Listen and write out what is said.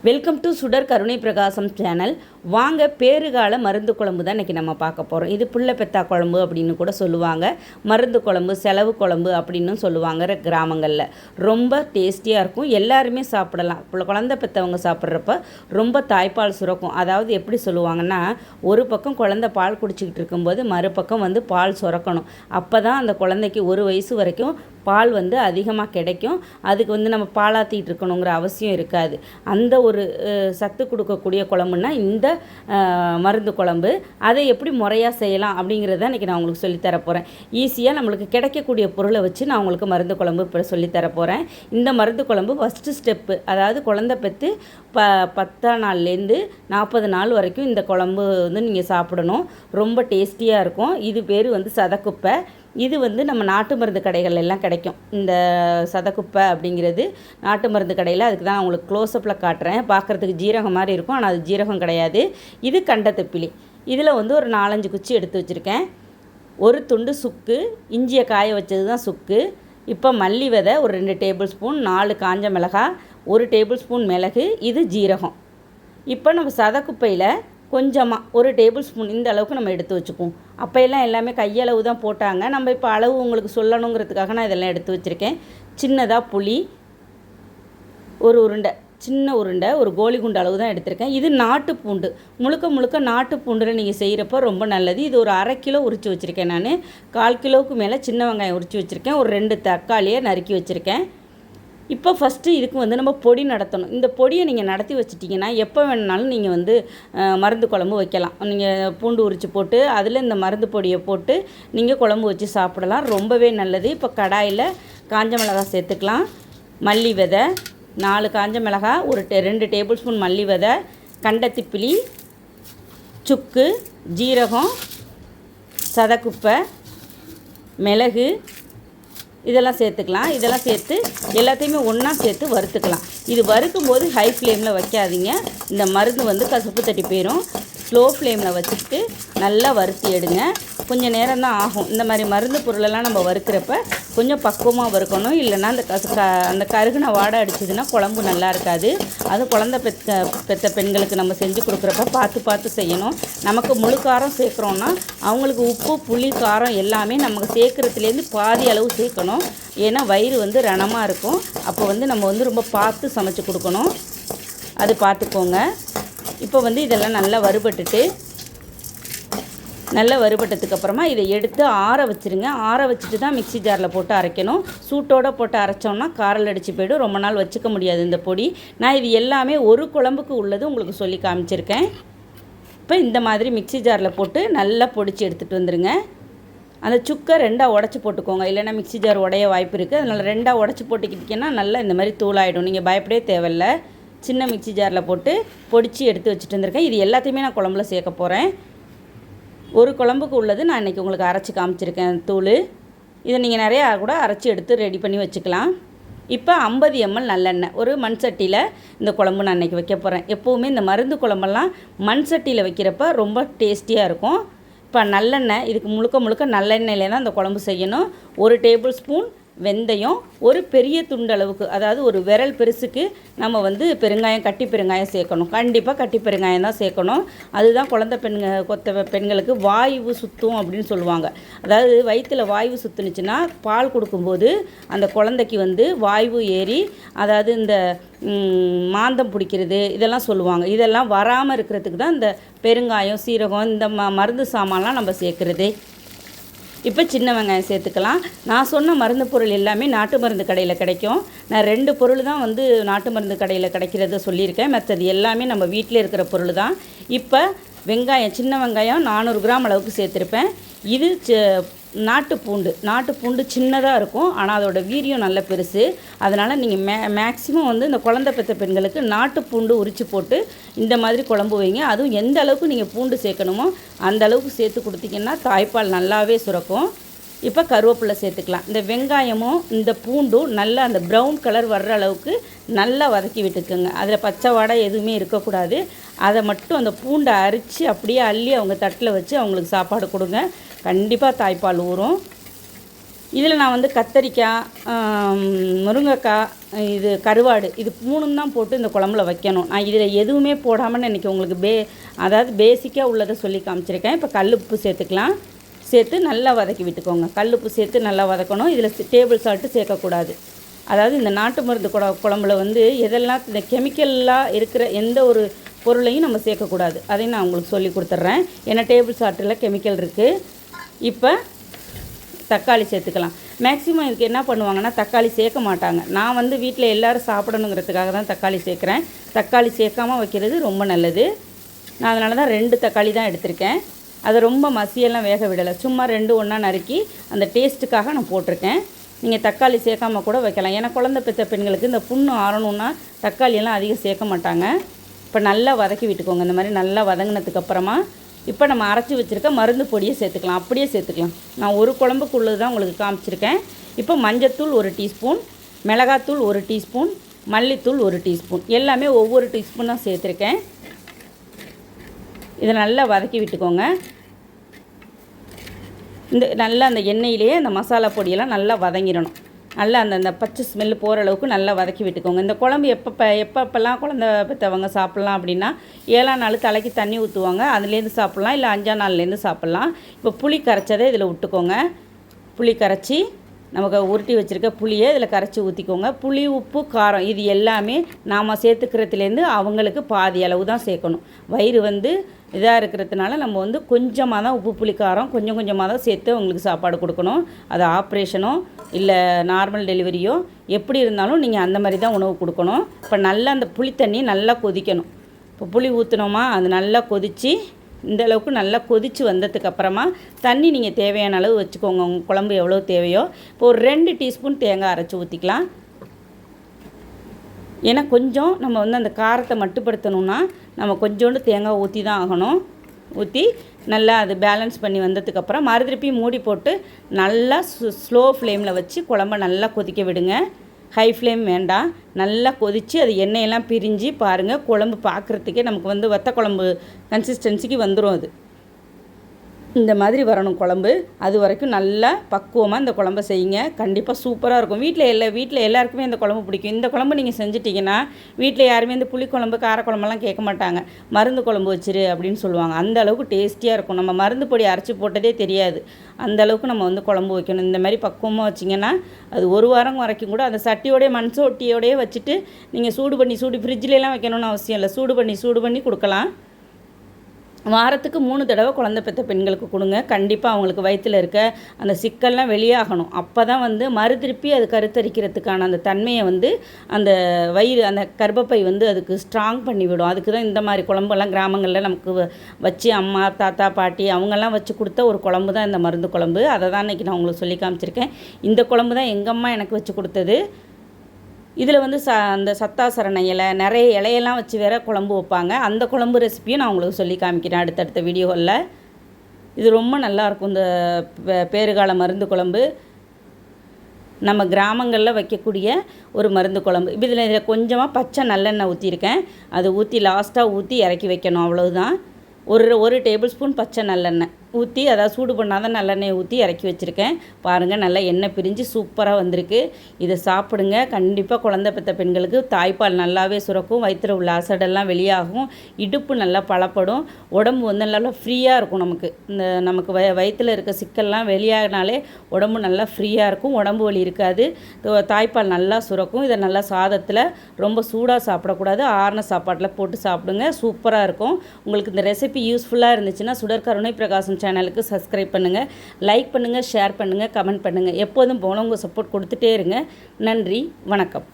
Welcome to சுடர் கருணை பிரகாசம் சேனல். வாங்க, பேறுகால மருந்து குழம்பு தான் இன்றைக்கி நம்ம பார்க்க போகிறோம். இது புள்ள பெத்தா குழம்பு அப்படின்னு கூட சொல்லுவாங்க. மருந்து குழம்பு, செலவு குழம்பு அப்படின்னு சொல்லுவாங்க கிராமங்களில். ரொம்ப டேஸ்டியாக இருக்கும், எல்லாருமே சாப்பிடலாம். குழந்தை பெற்றவங்க சாப்பிட்றப்ப ரொம்ப தாய்ப்பால் சுரக்கும். அதாவது எப்படி சொல்லுவாங்கன்னா, ஒரு பக்கம் குழந்தை பால் குடிச்சிக்கிட்டு இருக்கும்போது மறுபக்கம் பால் சுரக்கணும். அப்போ தான் அந்த குழந்தைக்கு 1 வயசு வரைக்கும் பால் அதிகமாக கிடைக்கும். அதுக்கு நம்ம பாலாத்திட்டு இருக்கணுங்கிற அவசியம் இருக்காது. அந்த ஒரு சத்து கொடுக்கக்கூடிய குழம்புன்னா இந்த மருந்து குழம்பு. அதை எப்படி முறையாக செய்யலாம் அப்படிங்கிறத இன்றைக்கி நான் உங்களுக்கு சொல்லித்தர போகிறேன். ஈஸியாக நம்மளுக்கு கிடைக்கக்கூடிய பொருளை வச்சு நான் உங்களுக்கு மருந்து குழம்பு இப்போ சொல்லித்தர போகிறேன். இந்த மருந்து குழம்பு ஃபஸ்ட்டு ஸ்டெப்பு, அதாவது குழந்தை பெற்று 10ஆம் நாள்லேருந்து 40 நாள் வரைக்கும் இந்த குழம்பு நீங்கள் சாப்பிடணும். ரொம்ப டேஸ்டியாக இருக்கும். இது பேர் சதக்குப்பை. இது நம்ம நாட்டு மருந்து கடைகள் எல்லாம் கிடைக்கும். இந்த சதக்குப்பை அப்படிங்கிறது நாட்டு மருந்து கடையில். அதுக்கு தான் உங்களுக்கு க்ளோஸ்அப்பில் காட்டுறேன். பார்க்குறதுக்கு ஜீரகம் மாதிரி இருக்கும், ஆனால் அது ஜீரகம் கிடையாது. இது கண்டத்திப்பிலி. இதில் ஒரு 4-5 குச்சி எடுத்து வச்சுருக்கேன். ஒரு துண்டு சுக்கு, இஞ்சியை காய வச்சது தான் சுக்கு. இப்போ மல்லி விதை ஒரு 2 டேபிள் ஸ்பூன், 4 காஞ்ச மிளகாய், 1 டேபிள் ஸ்பூன் மிளகு, இது ஜீரகம். இப்போ நம்ம சதக்குப்பையில் கொஞ்சமாக 1 டேபிள் ஸ்பூன் இந்த அளவுக்கு நம்ம எடுத்து வச்சுக்குவோம். அப்போயெல்லாம் எல்லாமே கையளவு தான் போட்டாங்க. நம்ம இப்போ அளவு உங்களுக்கு சொல்லணுங்கிறதுக்காக நான் இதெல்லாம் எடுத்து வச்சுருக்கேன். சின்னதாக புளி, ஒரு உருண்டை, சின்ன உருண்டை, ஒரு கோலி குண்டு அளவு தான் எடுத்திருக்கேன். இது நாட்டு பூண்டு, முழுக்க நாட்டு பூண்டில் நீங்கள் செய்கிறப்ப ரொம்ப நல்லது. இது ஒரு 1/2 கிலோ உரித்து வச்சுருக்கேன். நான் 1/4 கிலோவுக்கு மேலே சின்ன வெங்காயம் உரித்து வச்சுருக்கேன். ஒரு 2 தக்காளியை நறுக்கி வச்சுருக்கேன். இப்போ ஃபஸ்ட்டு இதுக்கு நம்ம பொடி நடத்தணும். இந்த பொடியை நீங்கள் நடத்தி வச்சிட்டிங்கன்னா எப்போ வேணுனாலும் நீங்கள் மருந்து குழம்பு வைக்கலாம். நீங்கள் பூண்டு உரித்து போட்டு அதில் இந்த மருந்து பொடியை போட்டு நீங்கள் குழம்பு வச்சு சாப்பிடலாம். ரொம்பவே நல்லது. இப்போ கடாயில் காஞ்ச மிளகாய் சேர்த்துக்கலாம். மல்லி விதை 4 காஞ்ச மிளகாய், ஒரு 2 டேபிள் ஸ்பூன் மல்லி விதை, கண்டத்திப்பிலி, சுக்கு, ஜீரகம், சதக்குப்பை, மிளகு, இதெல்லாம் சேர்த்துக்கலாம். இதெல்லாம் சேர்த்து எல்லாத்தையுமே ஒன்றா சேர்த்து வறுத்துக்கலாம். இது வறுக்கும்போது ஹை ஃப்ளேமில் வைக்காதீங்க. இந்த மருந்து கசப்பு தட்டி போயிடும். ஸ்லோ ஃப்ளேமில் வச்சுக்கிட்டு நல்லா வறுத்தி எடுங்க. கொஞ்சம் நேரம் தான் ஆகும். இந்த மாதிரி மருந்து பொருளெல்லாம் நம்ம வறுக்கிறப்ப கொஞ்சம் பக்குவமாக வறுக்கணும். இல்லைன்னா அந்த கருகுன வாடை அடிச்சதுன்னா குழம்பு நல்லா இருக்காது. அது குழந்தை பெற்ற பெண்களுக்கு நம்ம செஞ்சு கொடுக்குறப்ப பார்த்து செய்யணும். நமக்கு முழு காரம் சேர்க்குறோன்னா அவங்களுக்கு உப்பு, புளி, காரம் எல்லாமே நமக்கு சேர்க்குறதுலேருந்து பாதி அளவு சேர்க்கணும். ஏன்னா வயிறு ரணமாக இருக்கும். அப்போ நம்ம ரொம்ப பார்த்து சமைச்சு கொடுக்கணும். அது பார்த்துக்கோங்க. இப்போ இதெல்லாம் நல்லா வறுபட்டதுக்கப்புறமா இதை எடுத்து ஆற வச்சுருங்க. ஆற வச்சுட்டு தான் மிக்ஸி ஜாரில் போட்டு அரைக்கணும். சூட்டோடு போட்டு அரைச்சோம்னா காரல் அடித்து போய்டும். ரொம்ப நாள் வச்சுக்க முடியாது இந்த பொடி. நான் இது எல்லாமே ஒரு குழம்புக்கு உள்ளது உங்களுக்கு சொல்லி காமிச்சிருக்கேன். இப்போ இந்த மாதிரி மிக்ஸி ஜாரில் போட்டு நல்லா பொடிச்சு எடுத்துகிட்டு வந்துடுங்க. அந்த சுக்கை 2ஆக உடச்சி போட்டுக்கோங்க. இல்லைன்னா மிக்ஸி ஜார் உடைய வாய்ப்பு இருக்குது. அதனால் 2ஆக உடச்சி போட்டுக்கிட்டிங்கன்னா நல்லா இந்த மாதிரி தூளாகிடும். நீங்கள் பயப்படவே தேவையில்லை. சின்ன மிக்ஸி ஜாரில் போட்டு பொடிச்சு எடுத்து வச்சுட்டு வந்திருக்கேன். இது எல்லாத்தையுமே நான் குழம்புல சேர்க்க போகிறேன். ஒரு குழம்புக்கு உள்ளது நான் இன்றைக்கி உங்களுக்கு அரைச்சி காமிச்சிருக்கேன் தூள். இதை நீங்கள் நிறையா கூட அரைச்சி எடுத்து ரெடி பண்ணி வச்சுக்கலாம். இப்போ 50 ml நல்லெண்ணெய் ஒரு மண் சட்டியில் இந்த குழம்பு நான் இன்றைக்கி வைக்க போகிறேன். எப்போவுமே இந்த மருந்து குழம்பெல்லாம் மண் சட்டியில் வைக்கிறப்ப ரொம்ப டேஸ்டியாக இருக்கும். இப்போ நல்லெண்ணெய், இதுக்கு முழுக்க நல்லெண்ணெயிலே தான் இந்த குழம்பு செய்யணும். 1 டேபிள் ஸ்பூன் வெந்தயம், ஒரு பெரிய துண்டளவுக்கு, அதாவது ஒரு விரல் பெருசுக்கு நம்ம பெருங்காயம், கட்டி பெருங்காயம் சேர்க்கணும். கண்டிப்பாக கட்டி பெருங்காயம் தான் சேர்க்கணும். அதுதான் குழந்தை பெண்களுக்கு வாய்வு சுற்றும் அப்படின்னு சொல்லுவாங்க. அதாவது வயிற்றில் வாய்வு சுற்றுனுச்சுன்னா பால் கொடுக்கும்போது அந்த குழந்தைக்கு வாய்வு ஏறி, அதாவது இந்த மாந்தம் பிடிக்கிறது இதெல்லாம் சொல்லுவாங்க. இதெல்லாம் வராமல் இருக்கிறதுக்கு தான் இந்த பெருங்காயம், சீரகம், இந்த மருந்து சாமான்லாம் நம்ம சேர்க்குறது. இப்போ சின்ன வெங்காயம் சேர்த்துக்கலாம். நான் சொன்ன மருந்து பொருள் எல்லாமே நாட்டு மருந்து கடையில் கிடைக்கும். நான் 2 பொருள் தான் நாட்டு மருந்து கடையில் கிடைக்கிறத சொல்லியிருக்கேன். மற்றது எல்லாமே நம்ம வீட்டில் இருக்கிற பொருள் தான். இப்போ வெங்காயம், சின்ன வெங்காயம் 400 கிராம் அளவுக்கு சேர்த்துருப்பேன். இது நாட்டு பூண்டு சின்னதாக இருக்கும், ஆனால் அதோட வீரியம் நல்ல பெருசு. அதனால் நீங்கள் மேக்ஸிமம் இந்த குழந்தை பெற்ற பெண்களுக்கு நாட்டு பூண்டு உரித்து போட்டு இந்த மாதிரி குழம்பு வைங்க. அதுவும் எந்த அளவுக்கு நீங்கள் பூண்டு சேர்க்கணுமோ அந்த அளவுக்கு சேர்த்து கொடுத்தீங்கன்னா தாய்ப்பால் நல்லாவே சுரக்கும். இப்போ கருவேப்பிலை சேர்த்துக்கலாம். இந்த வெங்காயமும் இந்த பூண்டும் நல்லா அந்த ப்ரௌன் கலர் வர்ற அளவுக்கு நல்லா வதக்கி விட்டுக்குங்க. அதில் பச்சை வாடை எதுவுமே இருக்கக்கூடாது. அதை மட்டும் அந்த பூண்டை அரித்து அப்படியே அள்ளி அவங்க தட்டில் வச்சு அவங்களுக்கு சாப்பாடு கொடுங்க. கண்டிப்பாக தாய்ப்பால் ஊறும். இதில் நான் வந்து கத்தரிக்காய், முருங்கைக்காய், இது கருவாடு, இது 3ம் தான் போட்டு இந்த குழம்புல வைக்கணும். நான் இதில் எதுவுமே போடாமல் இன்றைக்கி உங்களுக்கு அதாவது பேசிக்காக உள்ளதை சொல்லி காமிச்சிருக்கேன். இப்போ கல்லுப்பு சேர்த்துக்கலாம். சேர்த்து நல்லா வதக்கி விட்டுக்கோங்க. கல்லுப்பு சேர்த்து நல்லா வதக்கணும். இதில் டேபிள் சால்ட்டு சேர்க்கக்கூடாது. அதாவது இந்த நாட்டு மருந்து குழம்புல வந்து எதெல்லாம் இந்த கெமிக்கலாக இருக்கிற எந்த ஒரு பொருளையும் நம்ம சேர்க்கக்கூடாது. அதையும் நான் உங்களுக்கு சொல்லி கொடுத்துட்றேன். ஏன்னா டேபிள் சால்ட்டில் கெமிக்கல் இருக்குது. இப்போ தக்காளி சேர்த்துக்கலாம். மேக்ஸிமம் இதுக்கு என்ன பண்ணுவாங்கன்னா தக்காளி சேர்க்க மாட்டாங்க. நான் வந்து வீட்டில் எல்லோரும் சாப்பிடணுங்கிறதுக்காக தான் தக்காளி சேர்க்குறேன். தக்காளி சேர்க்காமல் வைக்கிறது ரொம்ப நல்லது. நான் அதனால தான் 2 தக்காளி தான் எடுத்திருக்கேன். அதை ரொம்ப மசியெல்லாம் வேக விடலை. சும்மா 2 ஒன்றா நறுக்கி அந்த டேஸ்ட்டுக்காக நான் போட்டிருக்கேன். நீங்கள் தக்காளி சேர்க்காமல் கூட வைக்கலாம். ஏன்னா குழந்தை பெற்ற பெண்களுக்கு இந்த புண்ணு ஆறணுன்னா தக்காளியெல்லாம் அதிகம் சேர்க்க மாட்டாங்க. இப்போ நல்லா வதக்கி விட்டுக்கோங்க. இந்த மாதிரி நல்லா வதங்கினதுக்கப்புறமா இப்போ நம்ம அரைச்சி வச்சுருக்க மருந்து பொடியை சேர்த்துக்கலாம். அப்படியே சேர்த்துக்கலாம். நான் ஒரு குழம்புக்குள்ளது தான் உங்களுக்கு காமிச்சிருக்கேன். இப்போ மஞ்சத்தூள் 1 டீஸ்பூன், மிளகாத்தூள் 1 டீஸ்பூன், மல்லித்தூள் 1 டீஸ்பூன், எல்லாமே ஒவ்வொரு டீஸ்பூன் தான் சேர்த்துருக்கேன். இதை நல்லா வதக்கி விட்டுக்கோங்க. நல்லா அந்த எண்ணெயிலேயே அந்த மசாலா பொடியெல்லாம் நல்லா வதங்கிடணும். நல்லா அந்த பச்சை ஸ்மெல்லு போகிற அளவுக்கு நல்லா வதக்கி விட்டுக்கோங்க. இந்த குழம்பு எப்பப்பெல்லாம் குழந்தை பெற்றவங்க சாப்பிட்லாம் அப்படின்னா 7ஆம் நாள் தலைக்கு தண்ணி ஊற்றுவாங்க, அதுலேருந்து சாப்பிட்லாம். இல்லை 5ஆம் நாள்லேருந்து சாப்பிட்லாம். இப்போ புளி கரைச்சதை இதில் விட்டுக்கோங்க. புளி கரைச்சி நமக்கு உருட்டி வச்சுருக்க புளியை இதில் கரைச்சி ஊற்றிக்கோங்க. புளி, உப்பு, காரம் இது எல்லாமே நாம் சேர்த்துக்கிறதுலேருந்து அவங்களுக்கு பாதி அளவு தான் சேர்க்கணும். வயிறு வந்து இதாக இருக்கிறதுனால நம்ம வந்து கொஞ்சமாக தான் உப்பு, புளி, காரம் கொஞ்சம் கொஞ்சமாக தான் சேர்த்து அவங்களுக்கு சாப்பாடு கொடுக்கணும். அது ஆப்ரேஷனோ இல்லை நார்மல் டெலிவரியோ எப்படி இருந்தாலும் நீங்கள் அந்த மாதிரி தான் உணவு கொடுக்கணும். இப்போ நல்லா அந்த புளி தண்ணி நல்லா கொதிக்கணும். இப்போ புளி ஊற்றினோமா அது நல்லா கொதித்து இந்த அளவுக்கு நல்லா கொதித்து வந்ததுக்கப்புறமா தண்ணி நீங்கள் தேவையான அளவு வச்சுக்கோங்க. உங்கள் குழம்பு எவ்வளோ தேவையோ. இப்போ ஒரு 2 டீஸ்பூன் தேங்காய் அரைச்சி ஊற்றிக்கலாம். ஏன்னா கொஞ்சம் நம்ம வந்து அந்த காரத்தை மட்டுப்படுத்தணுன்னா நம்ம கொஞ்சோண்டு தேங்காய் ஊற்றி தான் ஆகணும். ஊற்றி நல்லா அது பேலன்ஸ் பண்ணி வந்ததுக்கப்புறம் மறுதிருப்பி மூடி போட்டு நல்லா ஸ்லோ ஃப்ளேமில் வச்சு குழம்ப நல்லா கொதிக்க விடுங்க. ஹை ஃப்ளேம் வேண்டாம். நல்லா கொதித்து அது எண்ணெயெல்லாம் பிரிஞ்சு பாருங்கள். குழம்பு பார்க்குறதுக்கே நமக்கு வந்து வத்த குழம்பு கன்சிஸ்டன்சிக்கு வந்துடும். அது இந்த மாதிரி வரணும் குழம்பு. அது வரைக்கும் நல்லா பக்குவமாக இந்த குழம்ப செய்யுங்க. கண்டிப்பாக சூப்பராக இருக்கும். வீட்டில் எல்லாருக்குமே இந்த குழம்பு பிடிக்கும். இந்த குழம்பு நீங்கள் செஞ்சிட்டிங்கன்னா வீட்டில் யாருமே இந்த புளிக்குழம்பு, காரக்குழம்பெல்லாம் கேட்க மாட்டாங்க. மருந்து குழம்பு வச்சிரு அப்படின்னு சொல்லுவாங்க. அந்த அளவுக்கு டேஸ்டியாக இருக்கும். நம்ம மருந்து பொடி அரைச்சி போட்டதே தெரியாது. அந்த அளவுக்கு நம்ம வந்து குழம்பு வைக்கணும். இந்த மாதிரி பக்குவமாக வச்சிங்கன்னா அது 1 வாரம் வரைக்கும் கூட அந்த சட்டியோடைய மண் சட்டியோடையே வச்சுட்டு நீங்கள் சூடு ஃப்ரிட்ஜிலலாம் வைக்கணும்னு அவசியம் இல்லை. சூடு பண்ணி கொடுக்கலாம். வாரத்துக்கு 3 தடவை குழந்தை பெற்ற பெண்களுக்கு கொடுங்க. கண்டிப்பாக அவங்களுக்கு வயிற்றில் இருக்க அந்த சிக்கல்லாம் வெளியாகணும். அப்போ தான் வந்து மறுதிருப்பி அது கருத்தரிக்கிறதுக்கான அந்த தன்மையை வந்து அந்த வயிறு அந்த கர்ப்பப்பை வந்து அதுக்கு ஸ்ட்ராங் பண்ணிவிடும். அதுக்கு தான் இந்த மாதிரி குழம்பெல்லாம் கிராமங்களில் நமக்கு வச்சு அம்மா, தாத்தா, பாட்டி அவங்கெல்லாம் வச்சு கொடுத்த ஒரு குழம்பு தான் இந்த மருந்து குழம்பு. அதை தான் இன்றைக்கி நான் உங்களுக்கு சொல்லி காமிச்சிருக்கேன். இந்த குழம்பு தான் எங்கள் அம்மா எனக்கு வச்சு கொடுத்தது. இதில் வந்து அந்த சத்தாசரண இலை, நிறைய இலையெல்லாம் வச்சு வேற குழம்பு வைப்பாங்க. அந்த குழம்பு ரெசிப்பியும் நான் உங்களுக்கு சொல்லி காமிக்கிறேன் அடுத்தடுத்த வீடியோவில். இது ரொம்ப நல்லாயிருக்கும். இந்த பேறுகால மருந்து குழம்பு நம்ம கிராமங்களில் வைக்கக்கூடிய ஒரு மருந்து குழம்பு. இதில் கொஞ்சமாக பச்சை நல்லெண்ணெய் ஊற்றிருக்கேன். அது ஊற்றி லாஸ்ட்டாக ஊற்றி இறக்கி வைக்கணும். அவ்வளவுதான். ஒரு டேபிள் ஸ்பூன் பச்சை நல்லெண்ணெய் ஊற்றி, அதாவது சூடு பண்ணாத நல்லெண்ணெய் ஊற்றி இறக்கி வச்சுருக்கேன். பாருங்கள், நல்லா எண்ணெய் பிரிஞ்சு சூப்பராக வந்திருக்கு. இதை சாப்பிடுங்க. கண்டிப்பாக குழந்தை பெற்ற பெண்களுக்கு தாய்ப்பால் நல்லாவே சுரக்கும். வயிற்றில் உள்ள அசடெல்லாம் வெளியாகும். இடுப்பு நல்லா பலப்படும். உடம்பு வந்து நல்லா ஃப்ரீயாக இருக்கும். நமக்கு வயிற்றில் இருக்க சிக்கல்லாம் வெளியாகினாலே உடம்பு நல்லா ஃப்ரீயாக இருக்கும். உடம்பு வலி இருக்காது. தாய்ப்பால் நல்லா சுரக்கும். இதை நல்லா சாதத்தில் ரொம்ப சூடாக சாப்பிடக்கூடாது. ஆறின சாப்பாட்டில் போட்டு சாப்பிடுங்க. சூப்பராக இருக்கும். உங்களுக்கு இந்த ரெசிபி யூஸ்ஃபுல்லாக இருந்துச்சுன்னா சுடர் கருணை பிரகாசம் சேனலுக்கு சப்ஸ்கிரைப் பண்ணுங்கள், லைக் பண்ணுங்கள், ஷேர் பண்ணுங்கள், கமெண்ட் பண்ணுங்கள். எப்போதும் போல உங்கள் சப்போர்ட் கொடுத்துட்டே இருங்க. நன்றி, வணக்கம்.